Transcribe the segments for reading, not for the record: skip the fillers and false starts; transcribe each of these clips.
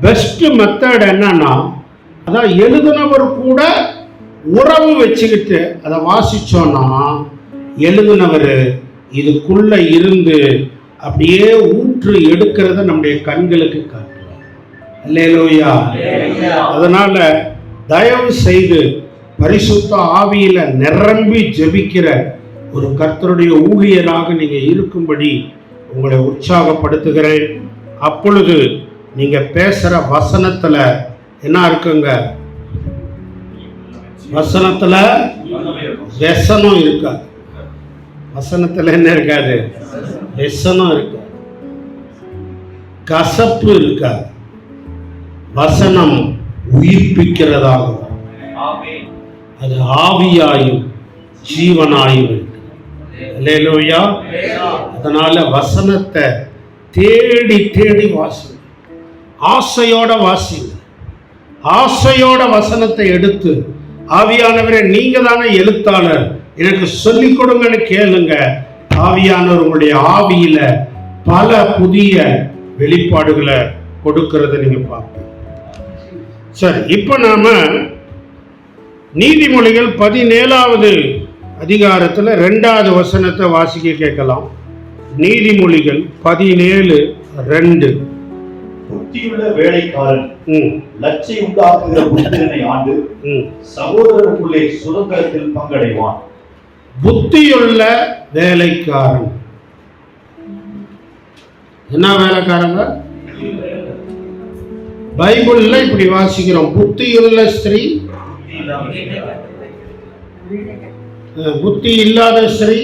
Best method என்னன்னா, அதான் எழுதுனவர் கூட உறவு வச்சுக்கிட்டு அதை வாசிச்சோன்னா எழுதுனவர் இதுக்குள்ள இருந்து அப்படியே ஊற்று எடுக்கிறத நம்முடைய கண்களுக்கு காட்டுவார். அல்லேலூயா. அதனால தயவு செய்து பரிசுத்த ஆவியில நிரம்பி ஜெபிக்கிற ஒரு கர்த்தருடைய ஊழியராக நீங்க இருக்கும்படி உங்களை உற்சாகப்படுத்துகிறேன். அப்பொழுது நீங்க பேசுற வசனத்துல என்ன இருக்குங்க? வசனத்துல व्यसனம் இருக்காது. வசனத்துல என்ன இருக்காது? व्यसனம் இருக்காது, கசப்பு இருக்காது. வசனம் உயிர்ப்பிக்கிறதாக, அது ஆவியாயும் ஜீவனாயும் இருக்கு. அல்லேலூயா. அதனால வசனத்தை தேடி தேடி வாசிங்க, ஆசையோட வாசிங்க. ஆசையோட வசனத்தை எடுத்து, ஆவியானவரே நீங்க தானே எழுத்தாளர், எனக்கு சொல்லிக் கொடுங்கன்னு கேளுங்க. ஆவியானவர் உங்களுடைய ஆவியில பல புதிய வெளிப்பாடுகளை கொடுக்கறத நீங்க பார்ப்பீங்க. சரி, இப்ப நாம நீதிமொழிகள் 17வது அதிகாரத்துல 2வது வசனத்தை வாசிக்க கேட்கலாம். நீதிமொழிகள் 17:2. புத்தியுள்ள வேலைக்காரன் லட்சை உண்டாக்குகிற புத்திரனை ஆண்டு சகோதரருக்குள்ளே சுதந்திரத்தில் பங்கடைவான். புத்தியுள்ள வேலைக்காரன் என்ன வேலைக்காரங்க? பைபிள்ல இப்படி வாசிக்கிறோம், புத்தியுள்ள ஸ்திரீ, புத்தி இல்லாத ஸ்திரீ,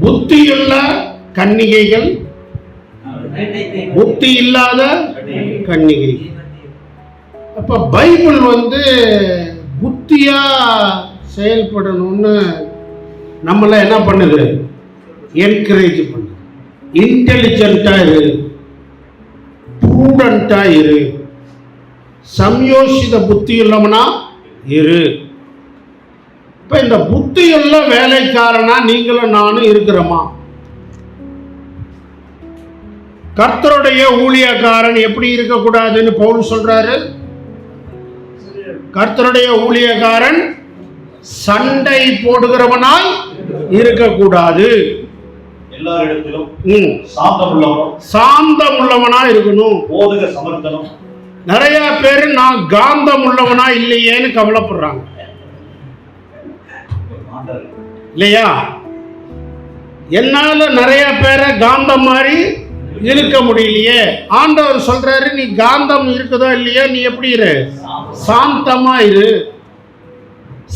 புத்தியுள்ள கன்னிகைகள், புத்தி இல்லாத கன்னிகை. அப்ப பைபிள் புத்தியா செயல்படணும்னு நம்மள என்ன பண்ணுது? என்கரேஜ் பண்ணுது. இன்டெலிஜென்ட்டா இரு, ப்ரூடண்டா இரு, சம்யோசித புத்தி உள்ளவனா இரு. இப்ப இந்த புத்தியுள்ள வேலைக்காரனா நீங்களும் நானும் இருக்கிறோமா? கர்த்தருடைய ஊழியக்காரன் எப்படி இருக்கக்கூடாதுன்னு பவுல் சொல்றாரு. கர்த்தருடைய ஊழியக்காரன் சண்டை போடுகிறவனாய் இருக்கக்கூடாது, எல்லாரிடத்திலும் சாந்தம் உள்ளவனா இருக்கணும். போதக சமர்த்தனம். நிறைய பேர் நான் காந்தம் உள்ளவனா இல்லையேன்னு கவலைப்படுறாங்க, இல்லையா? என்னால நிறைய பேரை காந்தம் மாதிரி இருக்க முடியலையே. ஆண்டவர் சொல்றாரு, நீ காந்தம் இருக்குதோ இல்லையோ, நீ எப்படி இரு? சாந்தமா இரு.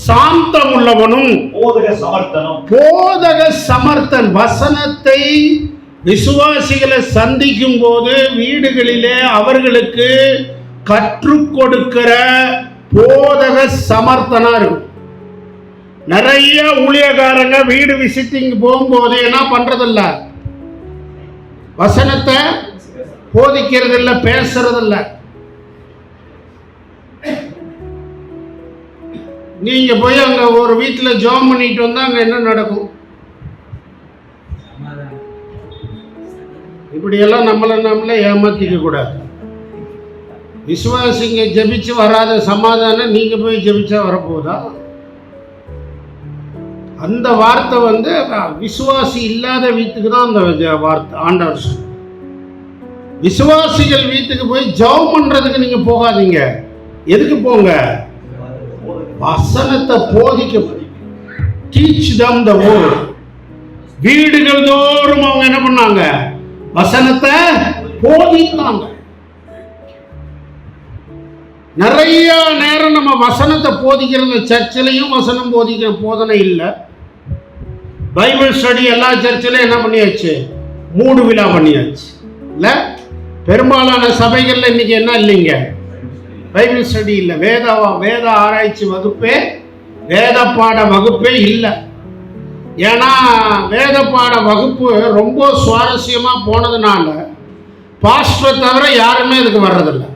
சாந்தம் உள்ளவனும் போதக சமர்த்தன். வசனத்தை விசுவாசிகளை சந்திக்கும் போது வீடுகளிலே அவர்களுக்கு கற்றுக் கொடுக்கிற போதக சமர்த்தனா இருக்கும். நிறைய ஊழியக்காரங்க வீடு விசிட்டிங் போகும்போது என்ன பண்றதில்ல? வசனத்தை போதிக்கிறது இல்லை, பேசுறது இல்லை. நீங்க போய் அங்க ஒரு வீட்டில் ஜெபம் பண்ணிட்டு வந்தா அங்க என்ன நடக்கும்? இப்படியெல்லாம் நம்மளை ஏமாத்திக்க கூடாது. விசுவாசிங்க ஜெபிச்சு வராத சமாதானம் நீங்க போய் ஜெபிச்சா வரப்போதா? அந்த வார்த்தை விசுவாசி இல்லாத வீட்டுக்கு தான் அந்த வார்த்தை ஆண்டவர். விசுவாசிகள் வீட்டுக்கு போய் ஜெபம் பண்றதுக்கு நீங்க போகாதீங்க. எதுக்கு போங்க? வசனத்தை போதிக்க. Teach them the word. வீடுகள் தோறும் அவங்க என்ன பண்ணாங்க? வசனத்தை போதித்தாங்க. நிறைய நேரம் நம்ம வசனத்தை போதிக்கிறது, சர்ச்சிலையும் வசனம் போதிக்கிற போதனை இல்லை. பைபிள் ஸ்டடி எல்லா சர்ச்சிலையும் என்ன பண்ணியாச்சு? மூடு விழா பண்ணியாச்சு இல்லை? பெரும்பாலான சபைகள்ல இன்னைக்கு என்ன இல்லைங்க? பைபிள் ஸ்டடி இல்லை. வேத ஆராய்ச்சி வகுப்பே, வேத பாட வகுப்பே இல்லை. ஏன்னா வேத பாட வகுப்பு ரொம்ப சுவாரஸ்யமா போனதுனால பாஸ்டரை தவிர யாருமே இதுக்கு வர்றதில்லை.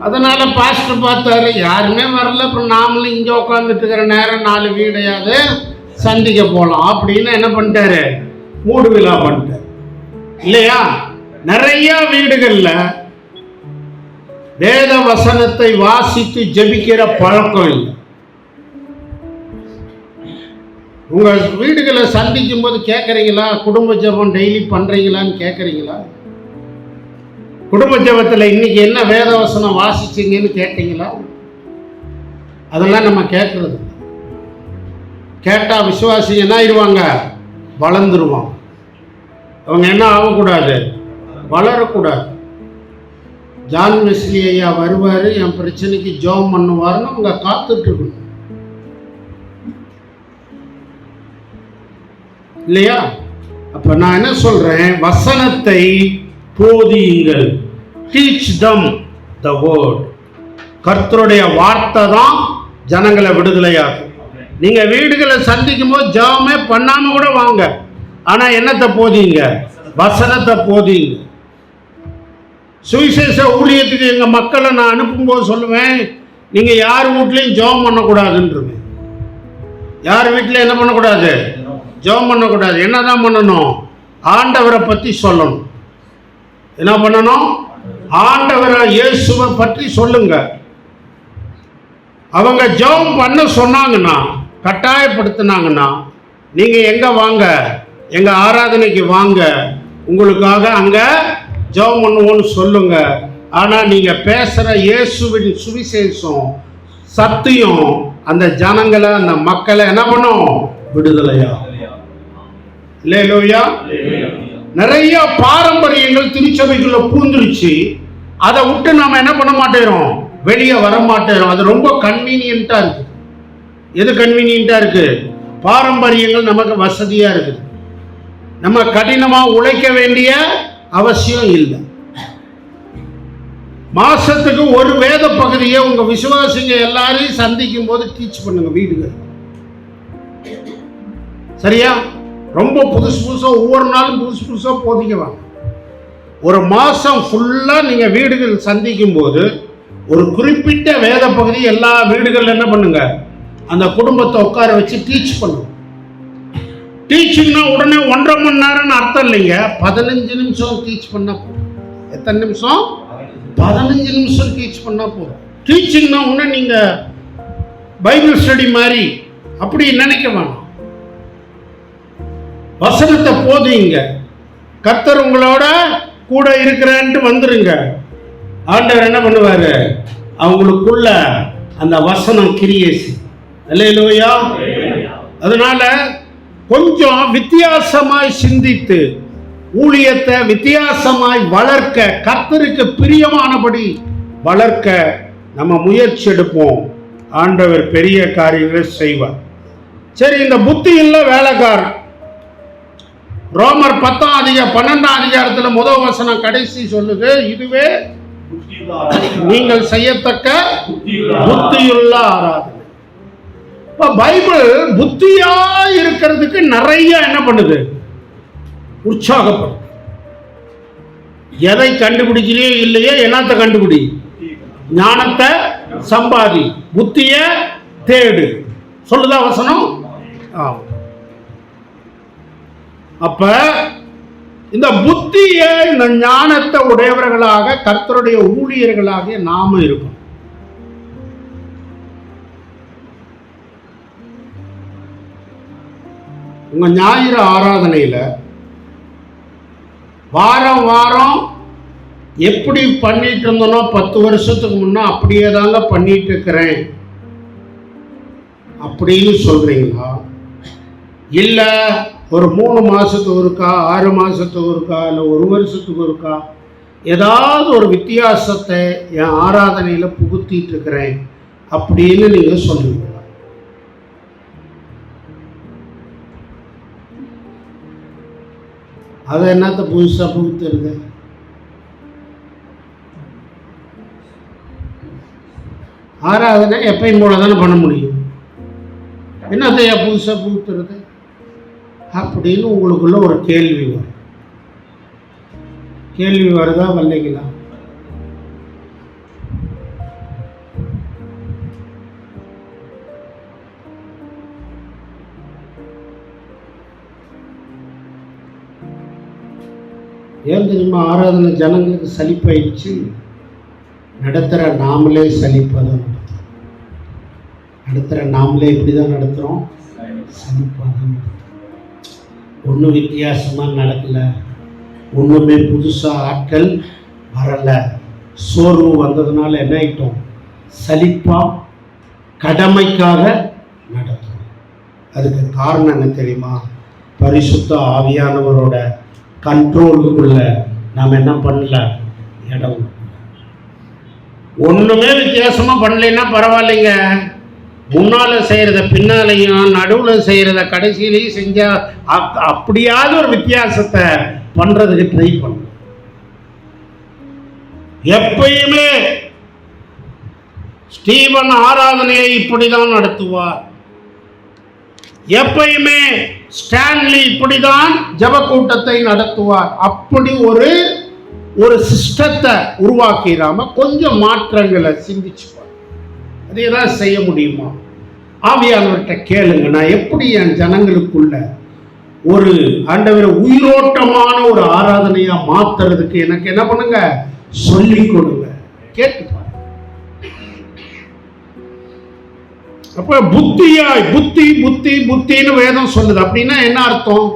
அதனால பாஸ்டர் பார்த்தாரு, யாருமே வரல, அப்புறம் நாமளும் இங்கே உட்காந்துட்டு இருக்கிற நேரம் 4 வீடையாவது சந்திக்க போகலாம் அப்படின்னு என்ன பண்ணிட்டாரு? மூடு விழா பண்ணிட்டார் இல்லையா? நிறைய வீடுகள்ல வேத வசனத்தை வாசித்து ஜெபிக்கிற பழக்கம் இல்லை. உங்க வீடுகளை சந்திக்கும் போது கேட்குறீங்களா? குடும்ப ஜெபம் டெய்லி பண்றீங்களான்னு கேட்குறீங்களா? குடும்ப ஜெபத்தில் இன்னைக்கு என்ன வேத வசனம் வாசிச்சிங்கன்னு கேட்டீங்களா? அதெல்லாம் நம்ம கேட்கறது. கேட்டா விசுவாசி என்ன ஆயிடுவாங்க? வளர்ந்துருவாங்க. அவங்க என்ன ஆகக்கூடாது? வளரக்கூடாது. ஜான் வெஸ்லி ஐயா வருவார், என் பிரச்சனைக்கு ஜெபம் பண்ணுவார்னு அவங்க காத்துட்டு இருக்கணும் இல்லையா? அப்ப நான் என்ன சொல்றேன்? வசனத்தை போதியுங்கள். Teach them the word. கர்த்தருடைய வார்த்தை தான் ஜனங்களை விடுதலையாகும். நீங்க வீடுகளை சந்திக்கும் போது ஜெபமே பண்ணாம கூட வாங்க, ஆனா என்னத்தை போதிங்க? வசனத்தை போதிங்க. சுவிசேஷ ஊழியத்துக்கு எங்க மக்களை நான் அனுப்பும்போது சொல்லுவேன், நீங்க யார் வீட்லையும் ஜெபம் பண்ணக்கூடாதுன்றேன். யார் வீட்டில் என்ன பண்ணக்கூடாது? ஜெபம் பண்ணக்கூடாது. என்னதான் பண்ணணும்? ஆண்டவரை பற்றி சொல்லணும். என்ன பண்ணணும்? ஆண்டவரை இயேசுவை பற்றி சொல்லுங்க. அவங்க ஜெபம் பண்ண சொன்னாங்கன்னா, கட்டாயப்படுத்தினாங்கன்னா, நீங்க எங்க வாங்க, எங்க ஆராதனைக்கு வாங்க, உங்களுக்காக அங்க ஜெபம் பண்ணுவோன்னு சொல்லுங்க. ஆனா நீங்க பேசுற இயேசுவின் சுவிசேஷம் சத்தியம் அந்த ஜனங்களை, அந்த மக்களை என்ன பண்ணும்? விடுதலையா. இல்லையா? நிறைய பாரம்பரியங்கள் திருச்சபைக்குள்ள பூந்துருச்சு. அதை விட்டு நாம என்ன பண்ண மாட்டேறோம்? வெளியே வர மாட்டேறோம். அது ரொம்ப கன்வீனியன்ட்டா இருக்கு. எது கன்வீனியன்ட்டா இருக்கு? பாரம்பரியங்கள் நமக்கு வசதியா இருக்குது. நம்ம கடினமா உழைக்க வேண்டிய அவசியம் இல்லை. மாசத்துக்கு ஒரு வேத பகுதியை உங்க விசுவாசிங்க எல்லாரையும் சந்திக்கும் போது டீச் பண்ணுங்க வீடுகள். சரியா? ரொம்ப புதுசு புதுசா ஒவ்வொரு நாளும் புதுசு புதுசா போதிக்குவாங்க. ஒரு மாசம் ஃபுல்லா நீங்க வீடுகள் சந்திக்கும் போது ஒரு குறிப்பிட்ட வேத பகுதி எல்லா வீடுகள்ல என்ன பண்ணுங்க? அந்த குடும்பத்தை உட்கார வச்சு டீச் பண்ணுங்க. டீச்சிங்னா உடனே 1.5 மணி நேரம்னு அர்த்தம் இல்லைங்க. 15 நிமிஷம் டீச் பண்ணா போதும். எத்தனை நிமிஷம்? 15 நிமிஷம் டீச் பண்ணா போதும். டீச்சிங்னா உடனே நீங்க பைபிள் ஸ்டடி மாதிரி அப்படி நினைக்க வேணாம். வசனத்தை போதிங்க. கர்த்தர் உங்களோட கூட இருக்கிறான்ட்டு வந்துருங்க. ஆண்டவர் என்ன பண்ணுவாரு? அவங்களுக்குள்ள அந்த வசனம் கிரியேசி. அல்லேலூயா. அதனால கொஞ்சம் வித்தியாசமாய் சிந்தித்து ஊழியத்தை வித்தியாசமாய் வளர்க்க, கர்த்தருக்கு பிரியமானபடி வளர்க்க நம்ம முயற்சி எடுப்போம். ஆண்டவர் பெரிய காரியங்களை செய்வார். சரி, இந்த புத்தி இல்ல வேலைக்காரன். ரோமர் 12ஆம் அதிகாரத்தில் முதல் வசனம் கடைசி சொல்லுது, இதுவே நீங்கள் செய்யத்தக்க புத்தியுள்ள ஆராதனை. இப்ப பைபிள் புத்தியா இருக்கிறதுக்கு நிறைய என்ன பண்ணுது? உற்சாகப்படும். எதை கண்டுபிடிக்கிறே இல்லையே, என்னத்தை கண்டுபிடி? ஞானத்தை சம்பாதி, புத்திய தேடு. சொல்லுதா வசனம்? அப்ப இந்த புத்திய, இந்த ஞானத்தை உடையவர்களாக கர்த்தருடைய ஊழியர்களாக நாம இருக்கோம். உங்க ஞாயிறு ஆராதனையில வாரம் வாரம் எப்படி பண்ணிட்டு இருந்தோனோ 10 வருஷத்துக்கு முன்னா அப்படியே தாங்க பண்ணிட்டு இருக்கிறேன் அப்படின்னு சொல்றீங்களா? இல்ல ஒரு 3 மாசத்துக்கு ஒருக்கா, 6 மாசத்துக்கு ஒருக்கா, இல்லை 1 வருஷத்துக்கு ஒருக்கா ஏதாவது ஒரு வித்தியாசத்தை என் ஆராதனையில புகுத்திட்டு இருக்கிறேன் அப்படின்னு நீங்க சொல்லுவீங்களா? அதை என்னத்த புதுசா புகுத்துறது? ஆராதனை எப்பயும் போல தானே பண்ண முடியும். என்னத்தையா புதுசா புகுத்துறது அப்படின்னு உங்களுக்குள்ள ஒரு கேள்வி வரும். கேள்வி வருதா வரலைங்களா? ஏன் தெரியுமா? ஆராதனை ஜனங்களுக்கு சலிப்பாயிடுச்சு. நடத்துகிற நாமளே சலிப்பாக தான் நடத்துகிறோம். நடத்துகிற நாமளே எப்படி தான் நடத்துகிறோம்? சலிப்பாக தான் நடத்துகிறோம். ஒன்றும் வித்தியாசமாக நடக்கலை, ஒன்றுமே புதுசாக ஆட்கள் வரலை. சோர்வு வந்ததுனால என்ன ஆகிட்டோம்? சலிப்பாக கடமைக்காக நடத்துகிறோம். அதுக்கு காரணம் என்ன தெரியுமா? பரிசுத்த ஆவியானவரோட கண்ட்ரோலுக்குள்ள நாம் என்ன பண்ணல? இடம். ஒன்றுமே வித்தியாசமாக பண்ணலைன்னா பரவாயில்லைங்க. முன்னால் செய்கிறத பின்னாலையும், நடுவில் செய்கிறத கடைசியிலையும் செஞ்சால் அப்படியாவது ஒரு வித்தியாசத்தை பண்ணுறதுக்கு ட்ரை பண்ண. எப்பயுமே ஸ்டீவன் ஆராதனையை இப்படிதான் நடத்துவார். எப்பயுமே ஸ்டான்லி இப்படிதான் ஜப கூட்டத்தை நடத்துவார். அப்படி ஒரு சிஸ்டத்தை உருவாக்கிடாம கொஞ்சம் மாற்றங்களை சிந்திச்சுப்பார். அதே தான் செய்ய முடியுமா? ஆவியானவர்கிட்ட கேளுங்க, நான் எப்படி என் ஜனங்களுக்குள்ள ஒரு ஆண்டவரை உயிரோட்டமான ஒரு ஆராதனையா மாத்துறதுக்கு எனக்கு என்ன பண்ணுங்க? சொல்லிக் கொடுங்க, கேட்டுப்பாரு. அப்ப புத்தியாய் புத்தி புத்தி புத்தின்னு வேதம் சொல்லுது. அப்படின்னா என்ன அர்த்தம்?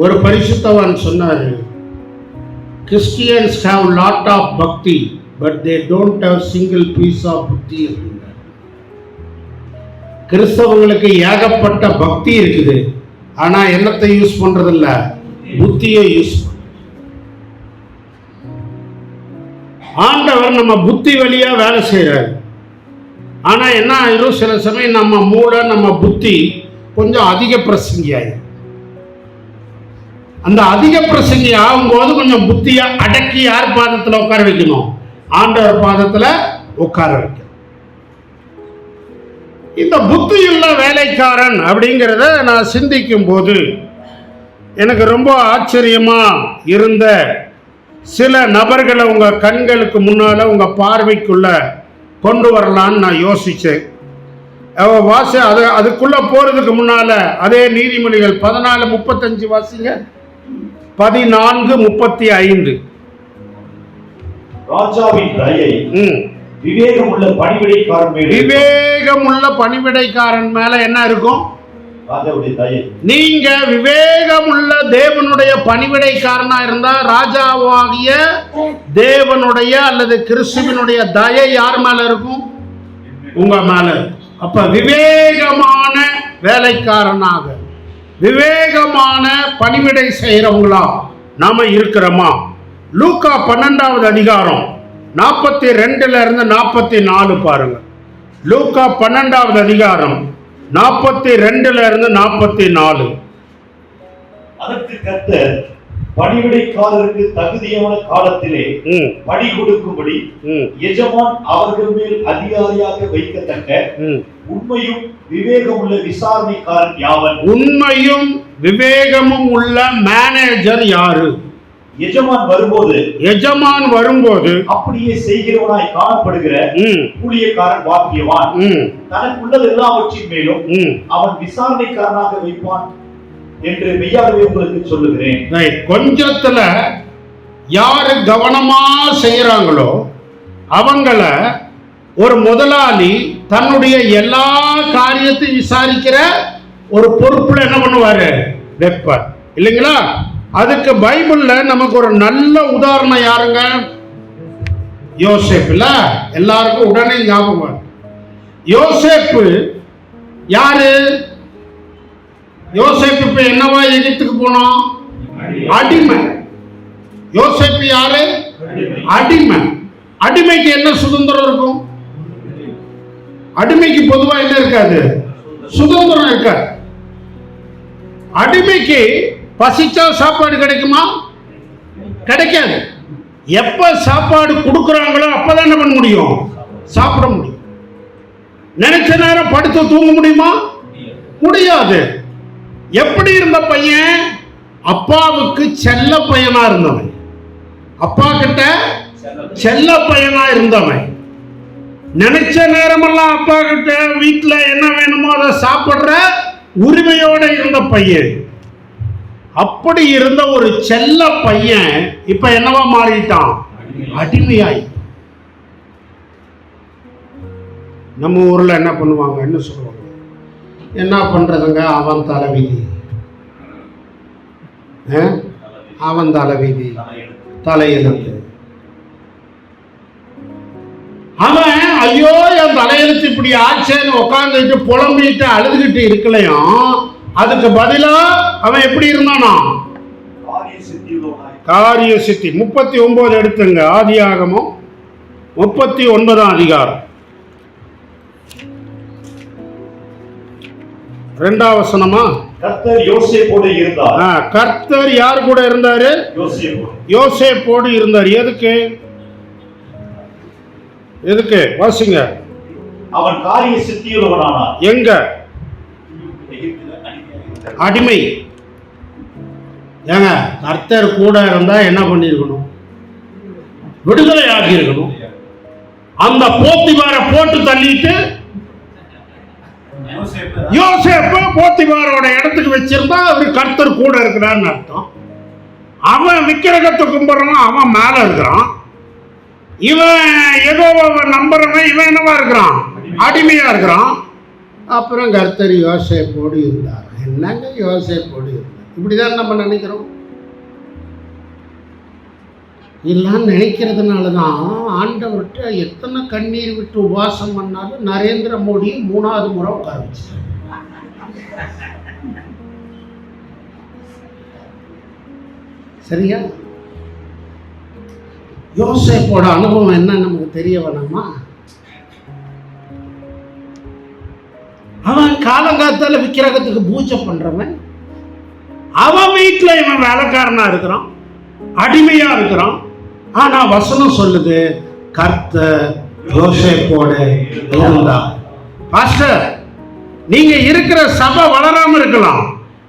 ஒரு பரிசுத்தவான் சொன்னாரு, Christians have lot of bhakti but they don't have single piece of buddhi. கிறிஸ்தவங்களுக்கு ஏகப்பட்ட பக்தி இருக்குது, ஆனா என்னத்தை யூஸ் பண்றது இல்ல? புத்தியை யூஸ் பண்ண. ஆண்டவர் நம்ம புத்தி வழியா வேலை செய்யறாரு. ஆனா என்ன ஆயிரும்? சில சமயம் நம்ம மூளை, நம்ம புத்தி கொஞ்சம் அதிக பிரசங்கி ஆயிரும். அந்த அதிக பிரசங்கி ஆகும்போது கொஞ்சம் புத்தியை அடக்கி யார் பாதத்தில் உட்கார வைக்கணும்? ஆண்டவர் பாதத்தில் உட்கார வைக்கணும். இந்த புத்தியுள்ள வேலைக்காரன் அப்படிங்கிறத நான் சிந்திக்கும் போது எனக்கு ரொம்ப ஆச்சரியமா இருந்த சில நபர்களை உங்க கண்களுக்கு முன்னால உங்க பார்வைக்குள்ள கொண்டு வரலான்னு நான் யோசிச்சேன். அதுக்குள்ள போறதுக்கு முன்னால அதே நீதிமொழிகள் 14:35 வாசிங்க. 14:35. ராஜாவின் தயை விவேகமுள்ள பணிவிடைக்காரன் மேல். விவேகமுள்ள பணிவிடைக்காரன் மேல என்ன இருக்கும்? ராஜாவுடைய தயை. நீங்க விவேகமுள்ள தேவனுடைய பணிவிடைக்காரனா இருந்தா ராஜாவாகிய தேவனுடைய அல்லது கிறிஸ்துவினுடைய தயை யார் மேல இருக்கும்? உங்க மேல. அப்ப விவேகமான வேலைக்காரனாக, விவேகமான பணிவிடை செய்யறவங்களா நாம இருக்கிறோமா? லூக்கா 12வது அதிகாரம் 42 இருந்து 44 பாருங்க. லூக்கா 12வது அதிகாரம் 42 இருந்து 44. அதற்கு கர்த்தர் பணிவிடைக்காரருக்கு தகுதியான காலத்திலே பணி கொடுக்கும்படி எஜமான் அவர்கள் மேல் அதிகாரியாக வைக்கத்தக்க உண்மையும் விவேகமுள்ள விசாரணைக்காரன் யாவன்? உண்மையும் விவேகமும் உள்ள மேனேஜர் யாரு? எஜமான் வரும்போது அப்படியே செய்கிறவனாய் காணப்படுகிற ஊழியக்காரன் பாக்கியவான். தனக்குள்ளது எல்லாவற்றின் மேலும் அவன் விசாரணைக்காரனாக வைப்பான் என்று மெய்யாகவே உங்களுக்கு சொல்லுகிறேன். கொஞ்சத்துல யாரு கவனமா செய்யறாங்களோ அவங்கள ஒரு முதலாளி தன்னுடைய எல்லா காரியத்தையும் விசாரிக்கிற ஒரு பொறுப்புல என்ன பண்ணுவாரு? வைப்பார். இல்லைங்களா? அதுக்கு பைபிள்ல நமக்கு ஒரு நல்ல உதாரணம் யாருங்க? யோசேப்புல எல்லாருக்கும் உடனே ஞாபகம். யோசேப்பு யாரு? யோசேப்பு இப்ப என்னவா எகிப்துக்கு போனோம்? அடிமை. யோசேப்பு யாரு? அடிமை. அடிமைக்கு என்ன சுதந்திரம் இருக்கும்? அடிமைக்கு பொதுவா என்ன இருக்காது? சுதந்திரம் இருக்காது. அடிமைக்கு பசிச்சா சாப்பாடு கிடைக்குமா? கிடைக்காது. எப்ப சாப்பாடு கொடுக்குறாங்களோ அப்பதான் என்ன பண்ண முடியும்? சாப்பிட முடியும். நினைச்ச நேரம் படுத்து தூங்க முடியுமா? முடியாது. எப்படி இருந்த பையன்? அப்பாவுக்கு செல்ல பையனா இருந்தவன். அப்பா கிட்ட செல்ல பையனா இருந்தவன். நினைச்ச நேரமெல்லாம் அப்பா கிட்ட வீட்டுல என்ன வேணுமோ அதை சாப்பிடுற உரிமையோட இருந்த பையன். அப்படி இருந்த ஒரு செல்ல பையன் இப்ப என்னவா மாறிட்டான்? அடிமையாய். நம்ம ஊர்ல என்ன பண்ணுவாங்க, என்ன சொல்லுவாங்க, என்ன பண்றதுங்க, அவன் தலைவிதி, அவன் தலைவிதி, தலையெழுத்து. அவன் ஐயோ என் தலையெழுத்து இப்படி ஆச்சேன்னு உட்காந்துட்டு புலம்பிட்டு அழுதுகிட்டு இருக்கலையும், அதுக்கு பதிலா அவன் எப்படி இருந்தானா? காரிய சித்தி. 39 எடுத்துங்க, ஆதியாகமம் 39ஆம் அதிகாரம் 2ஆம் வசனமா? கர்த்தர் யோசேப்போடு இருந்தார். கர்த்தர் யார் கூட இருந்தாரு? யோசேப்போடு இருந்தார். எதுக்கு? எதுக்கு? வாசிங்க. அவன் காரிய சித்தியுள்ளவனானான். எங்க? அடிமை. ஏங்க, கர்த்தர் கூட இருந்தா என்ன பண்ணிருக்கணும்? விடுதலை ஆகி இருக்கணும். அந்த போத்திபார போட்டு தள்ளிட்டு யோசேப்பு போத்திபாரோட இடத்துக்கு வச்சிருந்தா அவரு கர்த்தர் கூட இருக்கிறான்னு அர்த்தம். அவன் விக்கிரகத்தை கும்பிடுறவன் அவன் மேல இருக்கிறான், இவன் ஏதோ நம்புறவன் இவன் என்னவா இருக்கிறான்? அடிமையா இருக்கிறான். அப்புறம் கர்த்தர் யோசேப்போடு இருந்தார். என்னங்க யோசேப்போடு இருந்தார்? இப்படிதான் நம்ம நினைக்கிறோம். எல்லாம் நினைக்கிறதுனாலதான் ஆண்டவர்கிட்ட எத்தனை கண்ணீர் விட்டு உபவாசம் பண்ணாலும் நரேந்திர மோடியை 3வது முறை உட்கார வச்சு. சரியா? யோசேப்போட அனுபவம் என்ன நமக்கு தெரிய வேணாமா? அவன் காலங்காத்தால விக்கிரகத்துக்கு பூஜை பண்றவன், அவன் வீட்டுல இவன் வேலைக்காரனா இருக்கிறான், அடிமையா இருக்கிறான். ஆனா வசனம் சொல்லுது கர்த்தர் யோசேப்போடு இருந்தார். பாஸ்டர், நீங்க இருக்கிற சபை வளராம இருக்கலாம்,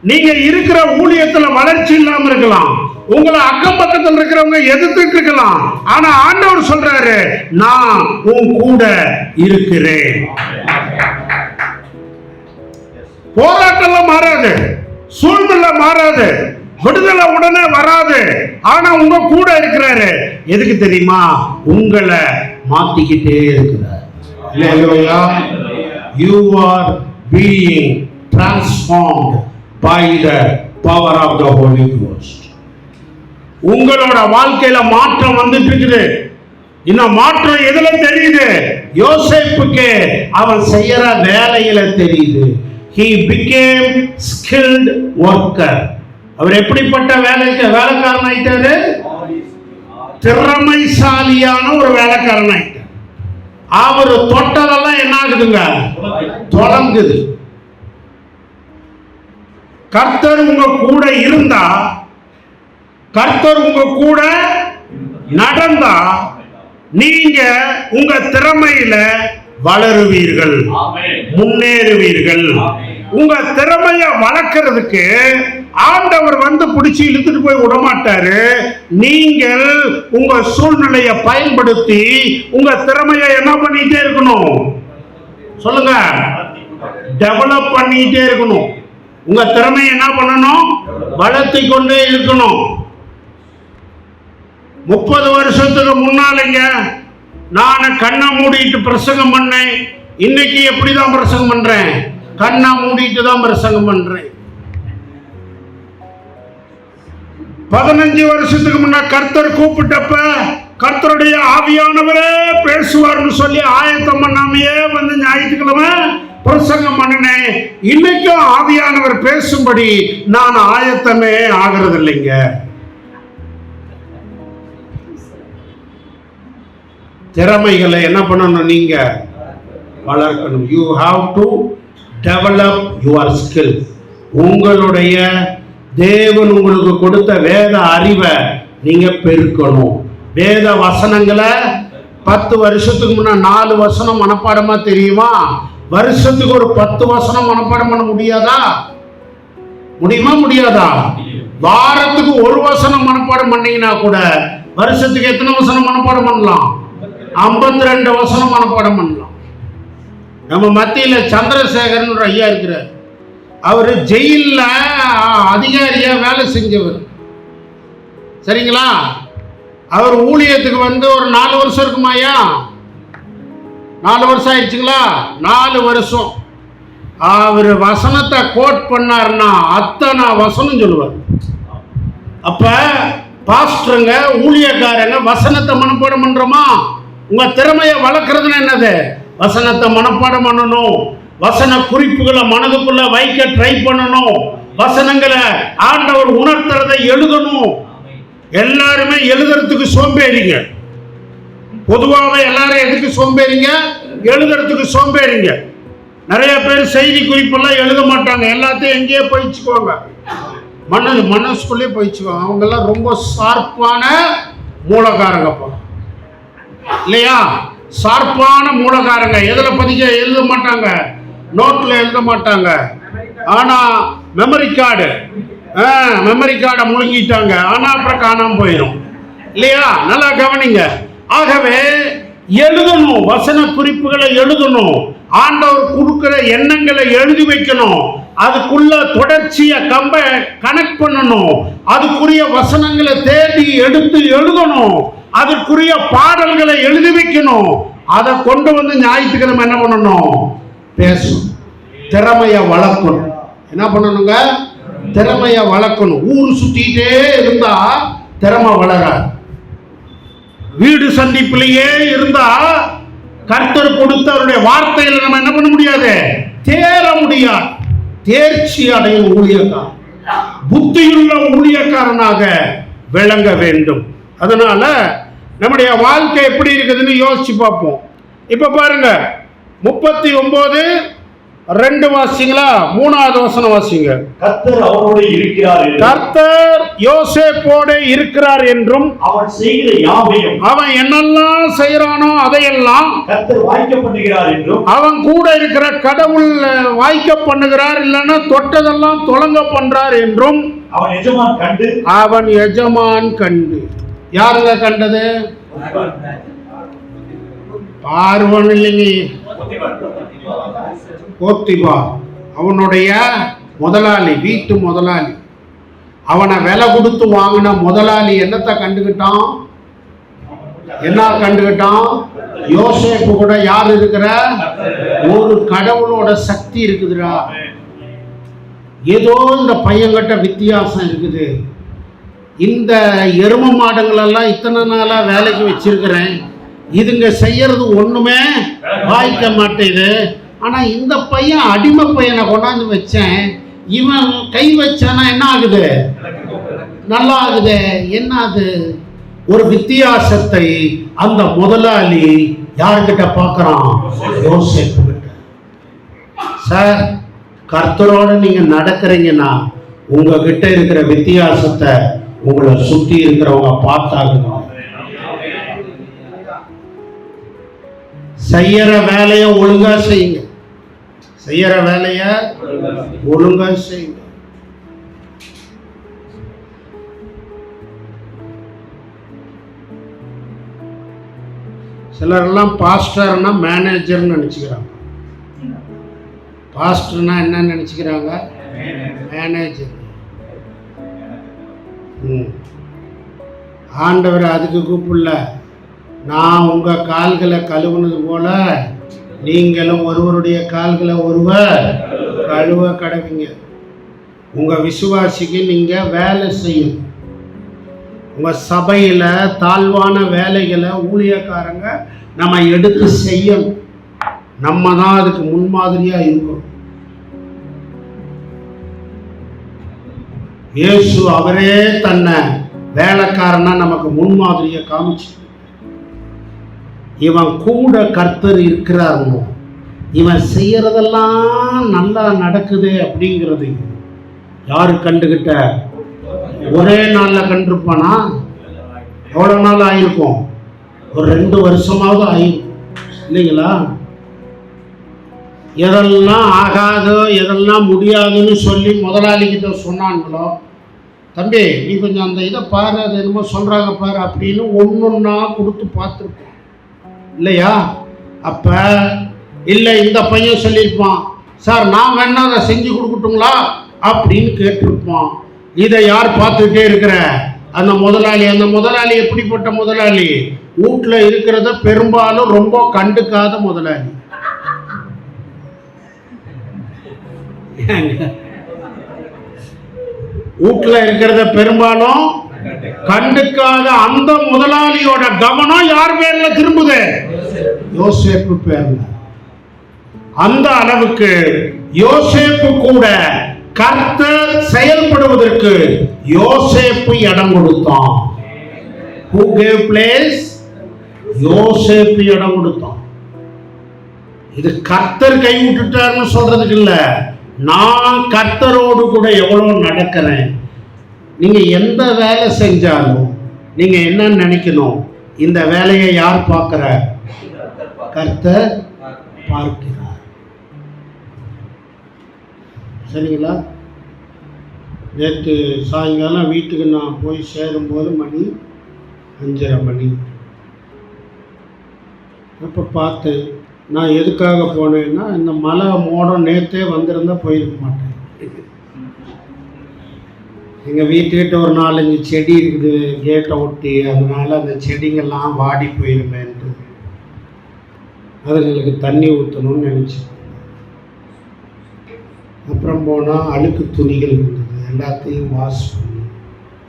நீங்க இருக்கிற ஊழியத்துல வளர்ச்சி இல்லாம இருக்கலாம், உங்களை அக்கம் பக்கத்தில் இருக்கிறவங்க எதிர்த்துட்டு இருக்கலாம், ஆனா ஆண்டவர் சொல்றாரு நான் உன் கூட இருக்கிறேன். போராட்டம் மாறாது, சூழ்நிலை மாறாது, விடுதலை உடனே வராது, ஆனா உங்க கூட இருக்கிறாரு. எதுக்கு தெரியுமா? உங்களை மாத்திக்கிட்டே இருக்கிறார். Hallelujah. You are being transformed by the power of the Holy Ghost. உங்களோட வாழ்க்கையில மாற்றம் வந்துட்டு இருக்குது. இந்த மாற்றம் எதுல தெரியுது? யோசேப்புக்கு அவன் செய்யற வேலையில தெரியுது. He became skilled worker. அவர் எப்படிப்பட்ட வேலைக்காரன் ஆயிட்டாரு? திறமைசாலியான ஒரு வேலைக்காரன் ஆயிட்டார். அவர் தொட்டதெல்லாம் என்ன ஆகுதுங்க? தொடங்குது. கர்த்தர் உங்க கூட இருந்தா, கர்த்தர் உங்க கூட நடந்தா, நீங்க உங்க திறமையில வளருவீர்கள், முன்னேறுவீர்கள். உங்க திறமைய வளர்க்கிறதுக்கு ஆண்டவர் வந்து பிடிச்சி இழுத்துட்டு போய் விடமாட்டாரு. நீங்கள் உங்க சூழ்நிலையை பயன்படுத்தி உங்க திறமையை என்ன பண்ணிட்டே இருக்கணும்? சொல்லுங்க, டெவலப் பண்ணிட்டே இருக்கணும். உங்க திறமையை என்ன பண்ணணும்? வளர்த்தி கொண்டே இருக்கணும். 30 வருஷத்துக்கு முன்னாலங்க நான் கண்ணை மூடிட்டு பிரசங்கம் பண்ணேன். இன்னைக்கு எப்படிதான் பிரசங்கம் பண்றேன்? கண்ணை மூடிட்டு தான் பிரசங்கம் பண்றேன். 15 வருஷத்துக்கு முன்ன கர்த்தர் கூப்பிட்டப்ப கர்த்தருடைய ஆவியானவரே பேசுவார்னு சொல்லி ஆயத்தம் பண்ணாமையே வந்து ஞாயிற்றுக்கிழமை பிரசங்கம் பண்ணினேன். இன்னைக்கும் ஆவியானவர் பேசும்படி நான் ஆயத்தமே ஆகிறது இல்லைங்க. திறமைகளை என்ன பண்ணணும்? நீங்க வளர்க்கணும். You have to develop your skill. உங்களுடைய தேவன் உங்களுக்கு கொடுத்த வேத அறிவை நீங்க பெருக்கணும். வேத வசனங்களை 10 வருஷத்துக்கு முன்ன 4 வசனம் மனப்பாடமா தெரியுமா? வருஷத்துக்கு ஒரு 10 வசனம் மனப்பாடம் பண்ண முடியாதா? முடியுமா? முடியாதா? வாரத்துக்கு ஒரு வசனம் மனப்பாடம் பண்ணீங்கன்னா கூட வருஷத்துக்கு எத்தனை வசனம் மனப்பாடம் பண்ணலாம்? 52 வசனம் மனப்பாடம் பண்ணலாம். நம்ம மத்தியில சந்திரசேகரன் ஒரு ஐயா இருக்கிறார். அவர் ஜெயிலில் அதிகாரியா வேலை செஞ்சவர். சரிங்களா? அவர் ஊழியத்துக்கு வந்து ஒரு 4 வருஷம் இருக்குமாயா? 4 வருஷம் ஆயிடுச்சுங்களா? 4 வருஷம் அவர் வசனத்தை கோட் பண்ணார்னா அத்தனை வசனம் சொல்லுவார். அப்ப பாஸ்டருங்க, ஊழியக்காரங்க வசனத்தை மனப்பாடம் பண்றோமா? உங்க திறமையை வளர்க்கறதுன்னு என்னது? வசனத்தை மனப்பாடம் பண்ணணும். வசன குறிப்புகளை மனதுக்குள்ள வைக்க ட்ரை பண்ணணும். வசனங்களை ஆண்டவர் உணர்த்துறதை எழுதணும். எல்லாருமே எழுதுறதுக்கு சோம்பேறிங்க. பொதுவாக எல்லாரும் எதுக்கு சோம்பேறிங்க? எழுதுறதுக்கு சோம்பேறிங்க. நிறைய பேர் செய்தி குறிப்பெல்லாம் எழுத மாட்டாங்க. எல்லாத்தையும் எங்கேயே போயிச்சுக்குவாங்க, மனசுக்குள்ளே போயிச்சுக்குவாங்க. அவங்கெல்லாம் ரொம்ப ஷார்ப்பான மூலக்காரங்கப்பா, இல்லையா? ஷார்ப்பான மூலக்காரங்க. எதில் பதிக்க எழுத மாட்டாங்க, நோட்டில் எழுத மாட்டாங்க. ஆனால் மெமரி கார்டை முழுங்கிட்டாங்க. ஆனால் அப்புறம் காணாமல் போயிடும், இல்லையா? நல்லா கவனிங்க. ஆகவே எழுதணும், வசன குறிப்புகளை எழுதணும். ஆண்டவர் கொடுக்கிற எண்ணங்களை எழுதி வைக்கணும். அதுக்குள்ள தொடர்ச்சியை கனெக்ட் பண்ணணும். அதுக்குரிய வசனங்களை தேடி எடுத்து எழுதணும். அதுக்குரிய பாடல்களை எழுதி வைக்கணும். அதை கொண்டு வந்து ஞாயிற்றுக்கிழமை என்ன பண்ணணும்? பேசணும். திறமையை வளர்க்கணும். என்ன பண்ணணுங்க? திறமையை வளர்க்கணும். ஊர் சுத்திட்டே இருந்தா திறமை வளராது. வீடு சந்திப்பிலேயே இருந்தா கர்த்தர் கொடுத்த அவருடைய வார்த்தையில நம்ம என்ன பண்ண முடியாது? தேர முடியாது. தேர்ச்சி அடையும் ஊழியக்காரன், புத்தியுள்ள ஊழியக்காரனாக விளங்க வேண்டும். அதனால நம்முடைய வாழ்க்கை எப்படி இருக்குதுன்னு யோசிச்சு பார்ப்போம். இப்ப பாருங்க, 39:2 வாசிங்களா? 3வது வசனம் வாசிங்க. கர்த்தர் அவரோடு இருக்கிறார், கர்த்தர் யோசேப்போடு இருக்கிறார் என்றும் அவன் செய்கிற யாவையும், அவன் என்னெல்லாம் செய்யறானோ அதையெல்லாம் கர்த்தர் வாய்க்க பண்ணுகிறார் என்றும், அவன் கூட இருக்கிற கடவுள் வாய்க்க பண்ணுகிறார், இல்லைன்னா தொட்டதெல்லாம் தொலங்க பண்றார் என்றும் அவன் எஜமான் கண்டு. யாருங்க கண்டது? பார்வன் இல்லைங்க, போத்திபார். அவனுடைய முதலாளி, வீட்டு முதலாளி. அவனை விலை கொடுத்து வாங்கின முதலாளி என்னத்தை கண்டுகிட்டான்? என்ன கண்டுகிட்டான்? யோசேப்பு கூட யார் இருக்கிற? ஒரு கடவுளோட சக்தி இருக்குதுடா. ஏதோ இந்த பையன்கிட்ட வித்தியாசம் இருக்குது. இந்த எரும மாடுங்களெல்லாம் இத்தனை நாளா வேலைக்கு வச்சிருக்கிறேன், இதுங்க செய்யறது ஒண்ணுமே வாய்க்க மாட்டேது. ஆனா இந்த பையன் அடிமை பையனை கொண்டாந்து வச்சேன், இவன் கை வச்சானா என்ன ஆகுது? நல்லா ஆகுது. என்ன அது? ஒரு வித்தியாசத்தை அந்த முதலாளி யார்கிட்ட பார்க்கறான்? யோசேப்பு கிட்ட. சார், கர்த்தரோட நீங்க நடக்கிறீங்கன்னா உங்ககிட்ட இருக்கிற வித்தியாசத்தை உங்களை சுத்தி இருக்கிறவங்க பார்த்தாங்க. செய்யற வேலையை ஒழுங்கா செய்யுங்க. செய்யற வேலைய ஒழுங்கா செய்யுங்க. சிலரெல்லாம் பாஸ்டர்னா மேனேஜர்னு நினைச்சுக்கிறாங்க. பாஸ்டர்னா என்ன நினைச்சுக்கிறாங்க? மேனேஜர். ஆண்டவர் அதுக்கு கூப்பிடல. நான் உங்க கால்களை கழுவுனது போல நீங்களும் ஒருவருடைய கால்களை ஒருவர் கழுவ கடவுங்க. உங்க விசுவாசிக்கு நீங்க வேலை செய்யும். உங்க சபையில தாழ்வான வேலைகளை ஊழியக்காரங்க நம்ம எடுத்து செய்யணும். நம்ம தான் அதுக்கு முன்மாதிரியா இருக்கணும். இயேசு அவரே தன்னை வேலைக்காரனா நமக்கு முன்மாதிரியை காமிச்சு, இவன் கூட கர்த்தர் இருக்கிறாருன்னு, இவன் செய்யறதெல்லாம் நல்லா நடக்குது அப்படிங்கிறது யாரு கண்டுகிட்ட? ஒரே நாள்ல கண்டிருப்பானா? எவ்வளவு நாள் ஆயிருக்கும்? ஒரு 2 வருஷமாவது ஆயிருக்கும், இல்லைங்களா? எதெல்லாம் ஆகாதோ எதெல்லாம் முடியாதுன்னு சொல்லி முதலாளிகிட்ட சொன்னாங்களோ, தம்பி நீ கொஞ்சம் அந்த இதை பாரு, அது என்னமோ சொல்றாங்க பாரு அப்படின்னு ஒன்னொன்னா கொடுத்து பார்த்துருப்போம், இல்லையா? அப்ப இல்லை இந்த பையன் சொல்லியிருப்பான், சார் நான் வேணா அதை செஞ்சு கொடுக்கட்டுங்களா அப்படின்னு கேட்டிருப்பான். இதை யார் பார்த்துக்கிட்டே இருக்கிற? அந்த முதலாளி. அந்த முதலாளி எப்படிப்பட்ட முதலாளி? வீட்டில் இருக்கிறத பெரும்பாலும் ரொம்ப கண்டுக்காத முதலாளி. வீட்டில் இருக்கிறத பெரும்பாலும் கண்டுக்காத அந்த முதலாளியோட கவனம் யார் பேர்ல திரும்புது? யோசேப்பு பேர்ல. அந்த அளவுக்கு யோசேப்பு கூட கர்த்தர் செயல்படுவதற்கு யோசேப்பு இடம் கொடுத்தான். Who gave place? யோசேப்பு இடம் கொடுத்தான். இது கர்த்தர் கை விட்டுட்டார்னு சொல்றதுக்கு இல்ல, நான் கர்த்தரோடு கூட எவ்வளவு நடக்கிறேன். நீங்க எந்த வேலை செஞ்சாலும் நீங்க என்ன நினைக்கணும்? இந்த வேலையை யார் பார்க்கிற? கர்த்தர் பார்க்கிறார். சரிங்களா? நேற்று சாயங்காலம் வீட்டுக்கு நான் போய் சேரும்போது மணி 5:30 மணி. அப்போ பார்த்தேன். நான் எதுக்காக போனேன்னா, இந்த மழை மோடம் நேற்றே வந்திருந்தால் போயிருக்க மாட்டேன். எங்கள் வீட்டுக்கிட்ட ஒரு 4-5 செடி இருக்குது கேட்டை ஒட்டி. அதனால் அந்த செடிங்கெல்லாம் வாடி போயிருமேன்ட்டு அதுங்களுக்கு தண்ணி ஊற்றணும்னு நினச்சேன். அப்புறம் போனால் அழுக்கு துணிகள் இருந்தது, எல்லாத்தையும் வாஷ் பண்ணி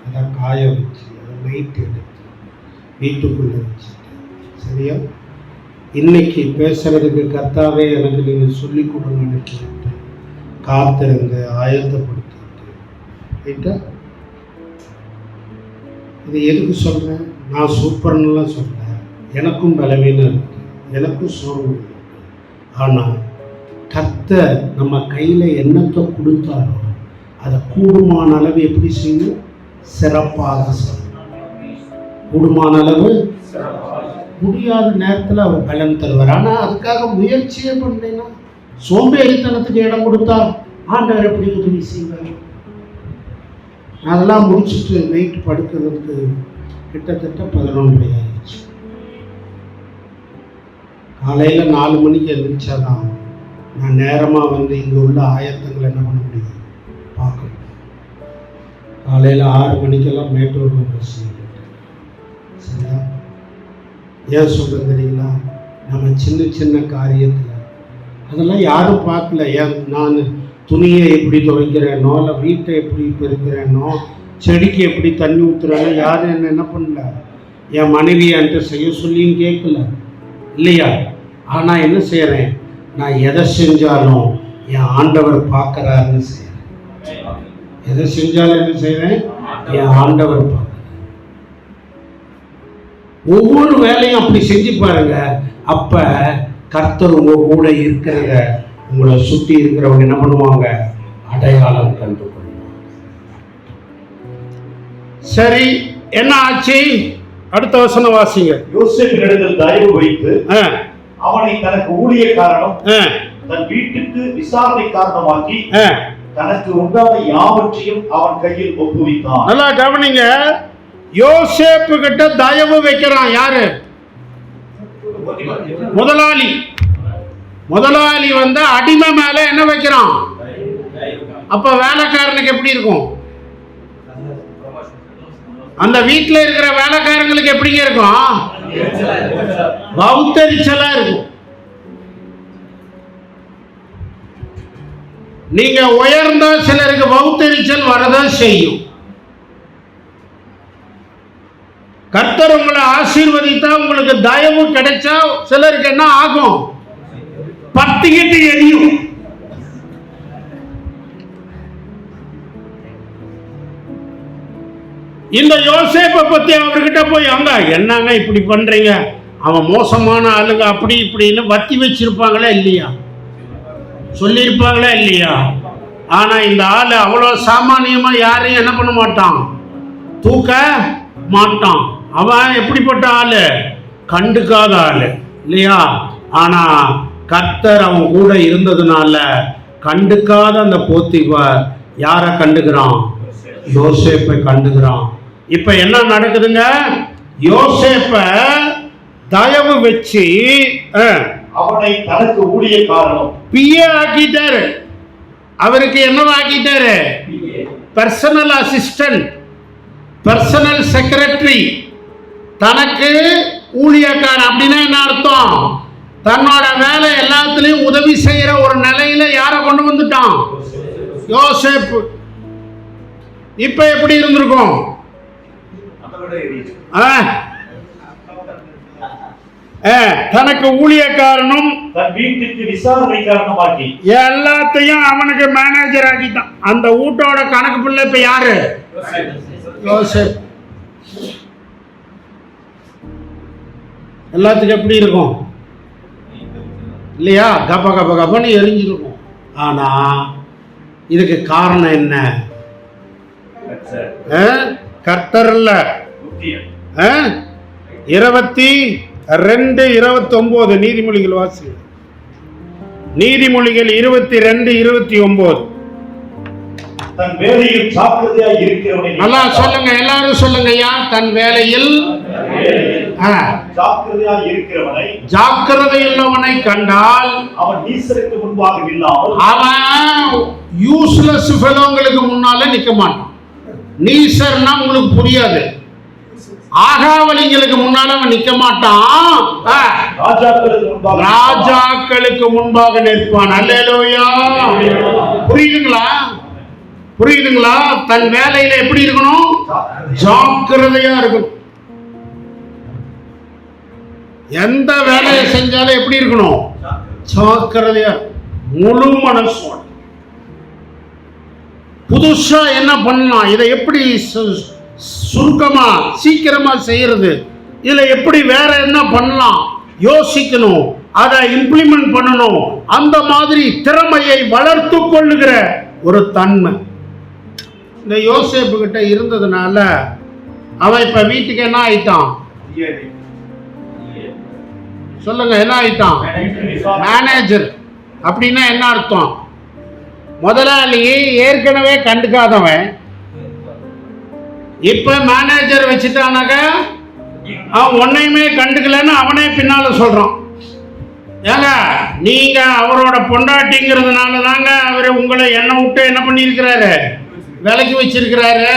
அதை காய வச்சு அதை நைட்டு எடுத்து வீட்டுக்குள்ளே வச்சுட்டு. சரியா? இன்னைக்கு பேசுறதுக்கு கர்த்தாவே எனக்கு நீங்கள் சொல்லி கொடுங்கன்னு நினைக்கிறேன். காத்திருந்து ஆயத்தப்படுத்திட்டு ரைட்டா? இது எதுக்கு சொல்கிறேன்? நான் சூப்பர்னுலாம் சொல்கிறேன். எனக்கும் பலவீனம் இருக்குது, எனக்கும் சோர்வு இருக்குது. ஆனால் கர்த்தர் நம்ம கையில் என்னத்தை கொடுத்தாரோ அதை கூடுமான அளவு எப்படி செய்யணும்? சிறப்பாக செய்யணும். கூடுமான அளவு. முடியாத நேரத்தில் அவர் பலன் தருவார். ஆனால் அதுக்காக முயற்சியே பண்ணலைன்னா, சோம்பேறித்தனத்துக்கு இடம் கொடுத்தா ஆண்டவர் எப்படி உதவி செய்வார்? அதெல்லாம் முடிச்சுட்டு நைட்டு படுக்கிறதுக்கு கிட்டத்தட்ட 11 ஆயிடுச்சு. காலையில் 4 மணிக்கு எழுந்திரிச்சாதான் நான் நேரமாக வந்து இங்கே உள்ள ஆயத்தங்களை என்ன பண்ண முடியும்? பார்க்க முடியும். காலையில் 6 மணிக்கெல்லாம் மேட்டூரில் பஸ் ஏறிட்டேன். சரியா? ஏன் சொல்கிறது தெரியுங்களா? நம்ம சின்ன சின்ன காரியத்தில் அதெல்லாம் யாரும் பார்க்கல. ஏன் நான் துணியை எப்படி துவைக்கிறேனோ, இல்லை வீட்டை எப்படி பெருக்கிறேனோ, செடிக்கு எப்படி தண்ணி ஊற்றுறேனோ யாரும் என்ன பண்ணல. என் மனைவி என்கிட்ட செய்ய சொல்லியும் கேட்கல இல்லையா? ஆனால் என்ன செய்கிறேன்? நான் எதை செஞ்சாலும் என் ஆண்டவர் பார்க்குறாருன்னு செய்கிறேன். எதை செஞ்சாலும் என்ன செய்கிறேன்? என் ஆண்டவர் பார்க்குறேன். ஒவ்வொரு வேலையும் அப்படி செஞ்சு பாருங்க. அப்ப கர்த்தர் உங்க கூட இருக்கிறத உங்களை சுற்றி இருக்கிறவங்க என்ன பண்ணுவாங்க? அடையாளம் கண்டு கொள்வாங்க. சரி, என்ன ஆச்சு? அடுத்த வசனம் வாசிங்க. யோசேப்பினிடத்தில் தயவு வைத்து அவனை தனக்கு ஊழியக்காரனும் தன் வீட்டுக்கு விசாரணை காரணமாக்கி தனக்கு உண்டான யாவற்றையும் அவன் கையில் ஒப்புவித்தான். நல்லா கவனிங்க. யோசேப்பு கிட்ட தயவு வைக்கிறான். யாரு? முதலாளி. முதலாளி வந்து அடிமை மேல என்ன வைக்கிறான்? அப்ப வேலைக்காரனுக்கு எப்படி இருக்கும்? அந்த வீட்டில் இருக்கிற வேலைக்காரங்களுக்கு எப்படிங்க இருக்கும்? பௌத்தரிச்சலா இருக்கும். நீங்க உயர்ந்தா சிலருக்கு பௌத்தரிச்சல் வரதான் செய்யும். கர்த்தர் உங்களை ஆசீர்வதித்தா, உங்களுக்கு தயவு கிடைச்சா சிலருக்கு என்ன ஆகும்? பத்திக்கிட்டு எரியும். இந்த யோசேப்பை பத்தி அவர்கிட்ட போய், அங்க என்னங்க இப்படி பண்றீங்க, அவன் மோசமான ஆளுங்க அப்படி இப்படின்னு வத்தி வச்சிருப்பாங்களா இல்லையா? சொல்லியிருப்பாங்களா இல்லையா? ஆனா இந்த ஆளு அவ்வளவு சாமானியமா யாரையும் என்ன பண்ண மாட்டான்? தூக்க மாட்டான். அவன் எப்படிப்பட்ட ஆளு? கண்டுக்காத ஆளு இல்லையா? ஆனா கர்த்தர் அவன் கூட இருந்ததுனால கண்டுக்காத அந்த போத்திபார் யாரை கண்டுக்கிறான்? யோசேப்பை கண்டுக்கிறான். இப்ப என்ன நடக்குதுங்க? யோசேப்பை தயவு வச்சு அவனை தனக்கு ஊழியக்காரனும். பிஏ ஆக்கிட்டாரு. அவருக்கு என்னவா ஆக்கிட்டாரு? பர்சனல் அசிஸ்டன்ட், பர்சனல் செக்ரட்டரி, தனக்கு ஊழியக்காரன். அப்படின்னா என்ன அர்த்தம்? தன்னோட வேலை எல்லாத்துலயும் உதவி செய்யற ஒரு நிலையில யாரை கொண்டு வந்துட்டான்? யோசேப்பு. இப்ப எப்படி இருந்திருக்கும்? தனக்கு ஊழியக்காரனும் தன் வீட்டுக்கு விசாரணைக்காரனுமாக்கி எல்லாத்தையும் அவனுக்கு மேனேஜர் ஆக்கிட்டான். அந்த வீட்டோட கணக்கு பிள்ளை இப்ப யாரு? யோசேப். எல்லாத்துக்கும் எப்படி இருக்கும் இல்லையா? கப்ப கப்ப கப்பன்னு எரிஞ்சிருக்கும். ஆனா இதுக்கு காரணம் என்ன? கர்த்தர் இல்ல. 22:29 நீதிமொழிகள் வாசி. நீதிமொழிகள் 22:29. தன் வேலையில் ஜாக்கிரதையாய் இருக்கிறவனை. நல்லா சொல்லுங்க, எல்லாரும் சொல்லுங்க ஐயா. தன் வேலையில் ஜாக்கிரதையுள்ளவனை கண்டால் அவன் நீசருக்கு முன்பாக இல்லாமல், அவன் யூஸ்லெஸ் ஃபெலோங்களுக்கு முன்னால நிக்க மாட்டான். நீசர்னா உங்களுக்கு புரியாது. ஆகாவலிங்களுக்கு முன்னால அவன் நிக்க மாட்டான். ராஜாக்களுக்கு முன்பாக நிற்பான். அல்லேலூயா. புரியுதுங்களா? புரியுதுங்களா? தன் வேலையில எப்படி இருக்கணும்? ஜாக்கிரதையா இருக்கணும். எந்த வேலையை செஞ்சாலும் எப்படி இருக்கணும்? ஜாக்கிரதையா, முழு மனசோட. புதுசா என்ன பண்ணலாம், இதை எப்படி சுருக்கமா சீக்கிரமா செய்யறது, இதுல எப்படி வேற என்ன பண்ணலாம் யோசிக்கணும், அதை இம்ப்ளிமெண்ட் பண்ணணும். அந்த மாதிரி திறமையை வளர்த்து கொள்ளுகிற ஒரு தன்மை இந்த யோசேப்பு கிட்ட இருந்ததுனால அவன் இப்ப வீட்டுக்கு என்ன ஆயிட்டான்? சொல்லுங்க, என்ன ஆயிட்டான்? மேனேஜர். அப்படின்னா என்ன அர்த்தம்? முதலாளி ஏற்கனவே கண்டுக்காதவன் இப்ப மேனேஜர் வச்சுட்டானாக்க அவன் ஒன்னையுமே கண்டுக்கலன்னு அவனே பின்னால சொல்றான். ஏங்க, நீங்க அவரோட பொண்டாட்டிங்கிறதுனால தாங்க அவரு உங்களை என்ன விட்டு என்ன பண்ணியிருக்கிறாரு? விலைக்கு வச்சிருக்கிறாரு.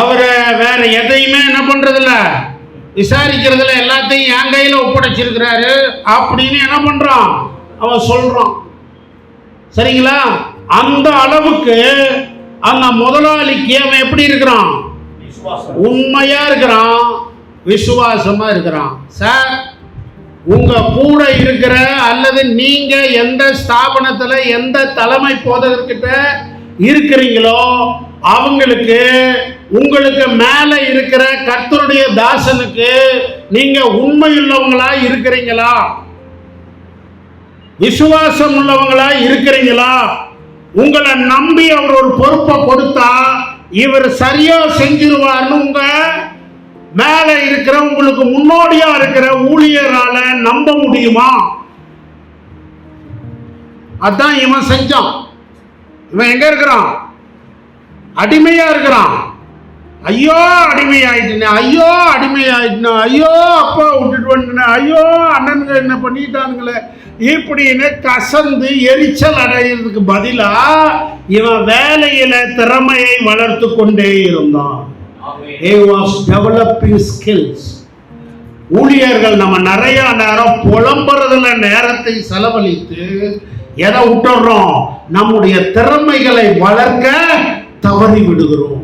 அவரு வேற எதையுமே என்ன பண்றதில்ல, விசாரிக்கிறதுல, எல்லாத்தையும் என் கையில ஒப்படைச்சிருக்கிறாரு அப்படின்னு என்ன பண்றான்? அவன் சொல்றான். சரிங்களா? அந்த அளவுக்கு அந்த முதலாளிக்கு அவன் எப்படி இருக்கிறான்? உண்மையா இருக்கிறான், விசுவாசமா இருக்கிறான். சார், உங்க கூட இருக்கிற அல்லது நீங்க எந்த ஸ்தாபனத்துல எந்த தலைமை போதகர்கிட்ட இருக்கிறீங்களோ அவங்களுக்கு, உங்களுக்கு மேல இருக்கிற கர்த்தருடைய தாசனுக்கு நீங்க உண்மையுள்ளவங்களா இருக்கிறீங்களா? விசுவாசம் உள்ளவங்களா இருக்கிறீங்களா? உங்களை நம்பி அவர் ஒரு பொறுப்பை கொடுத்தா இவர் சரியா செஞ்சிருவார்னு உங்க மேல இருக்கிற, உங்களுக்கு முன்னோடியா இருக்கிற ஊழியரால நம்ப முடியுமா? அதான் இவன் செஞ்சான். இவன் எங்க இருக்கிறான்? அடிமையா இருக்கிறான். ஐயோ அடிமையாயிட்டேன், ஐயோ அடிமையாயிட்டேன், ஐயோ அப்பா விட்டுட்டு வந்துட்டேன், ஐயோ அண்ணனுங்க என்ன பண்ணிட்டானுங்களே இப்படின்னு கசந்து எரிச்சல் அடைகிறதுக்கு பதிலா இவன் வேலையில திறமையை வளர்த்து கொண்டே இருந்தான். He was developing skills. ஊழியர்கள் நம்ம நிறைய நேரம் புலம்புறதுல நேரத்தை செலவழித்து எதை விட்டுறோம்? நம்முடைய திறமைகளை வளர்க்க தவறி விடுகிறோம்.